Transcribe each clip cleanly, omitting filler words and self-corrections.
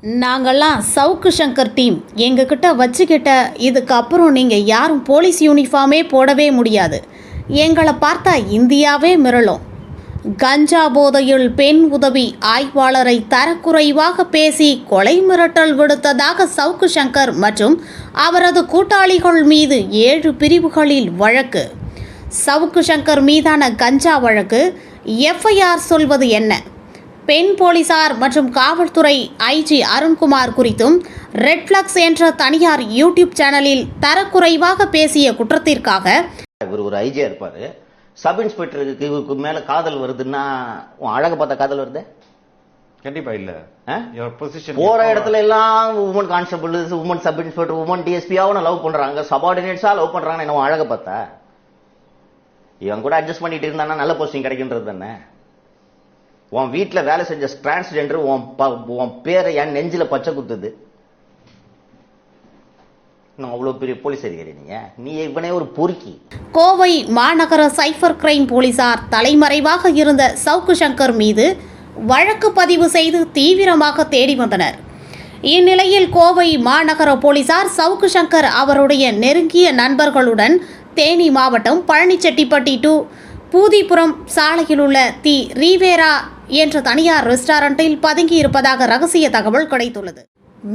நாங்கள்லாம் சவுக்கு சங்கர் டீம் எங்ககிட்ட வச்சுக்கிட்ட இதுக்கப்புறம் நீங்கள் யாரும் போலீஸ் யூனிஃபார்மே போடவே முடியாது. எங்களை பார்த்தா இந்தியாவே மிரளும். கஞ்சா போதையில் பெண் உதவி ஆய்வாளரை தரக்குறைவாக பேசி கொலை மிரட்டல் விடுத்ததாக சவுக்கு சங்கர் மற்றும் அவரது கூட்டாளிகள் மீது 7 பிரிவுகளில் வழக்கு. சவுக்கு சங்கர் மீதான கஞ்சா வழக்கு எஃப்ஐஆர் சொல்வது என்ன? பெண் போலீசார் மற்றும் காவல்துறை ஐஜி அருண்குமார் குறித்தும் ரெட் ஃபிளக்ஸ் என்ற தனியார் யூடியூப் சேனலில் தரக்குறைவாக பேசிய குற்றத்திற்காக இவர் ஒரு ஐஜியா இருப்பாரு. சப் இன்ஸ்பெக்டருக்கு இவருக்கு மேல காதல் வருதுன்னா அழக பார்த்த காதல் வருது? கண்டிப்பா இல்ல. போற இடத்துல எல்லாம் woman constable, woman sub inspector, woman டிஎஸ்பியாவும் லவ் பண்றாங்க, சபார்டினேட்ஸா லவ் பண்றாங்க. என்ன அழக பார்த்தா இவன் கூட அட்ஜஸ்ட் பண்ணிட்டு இருந்தானா நல்ல போஸ்டிங் கிடைக்கின்றது தானே. உன் வீட்டுல வேலை செஞ்ச டிரான்ஸ்ஜெண்டர் உன் பேரை என் நெஞ்சில பச்சை குத்துது. அவ்வளவு பெரிய போலீஸ் அதிகாரி நீ இவனே ஒரு பொறுக்கி. கோவை மாநகர சைபர் கிரைம் போலீசார் தலைமறைவாக இருந்த சவுக்கு சங்கர் மீது வழக்கு பதிவு செய்து தீவிரமாக தேடி வந்தனர். இந்நிலையில் கோவை மாநகர போலீசார் சவுக்கு சங்கர் அவருடைய நெருங்கிய நண்பர்களுடன் தேனி மாவட்டம் பழனிச்செட்டிப்பட்டி டு பூதிபுரம் சாலையில் உள்ள தி ரீவேரா என்ற தனியார் ரெஸ்டாரண்டில் பதுங்கியிருப்பதாக ரகசிய தகவல் கிடைத்துள்ளது.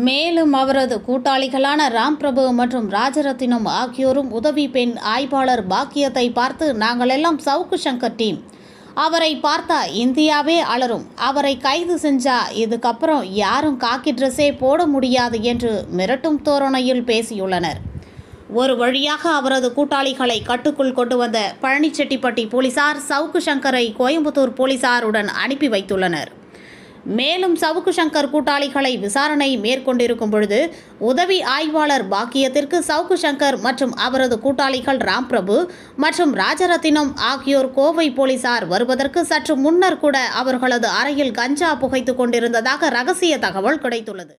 மேலும் அவரது கூட்டாளிகளான ராம்பிரபு மற்றும் ராஜரத்தினம் ஆகியோரும் உதவி பெண் ஆய்வாளர் பாக்கியத்தை பார்த்து நாங்கள் எல்லாம் சவுக்கு சங்கர் டீம், அவரை பார்த்தா இந்தியாவே அலரும், அவரை கைது செஞ்சா இதுக்கப்புறம் யாரும் காக்கி ட்ரெஸ்ஸே போட முடியாது என்று மிரட்டும் தோரணையில் பேசியுள்ளனர். ஒரு வழியாக அவரது கூட்டாளிகளை கட்டுக்குள் கொண்டு வந்த பழனிச்செட்டிப்பட்டி போலீசார் சவுக்கு சங்கரை கோயம்புத்தூர் போலீசாருடன் அனுப்பி வைத்துள்ளனர். மேலும் சவுக்கு சங்கர் கூட்டாளிகளை விசாரணை மேற்கொண்டிருக்கும் பொழுது உதவி ஆய்வாளர் பாக்கியத்திற்கு சவுக்கு சங்கர் மற்றும் அவரது கூட்டாளிகள் ராம்பிரபு மற்றும் ராஜரத்தினம் ஆகியோர் கோவை போலீசார் வருவதற்கு சற்று முன்னர் கூட அவர்களது அறையில் கஞ்சா புகைத்து கொண்டிருந்ததாக ரகசிய தகவல் கிடைத்துள்ளது.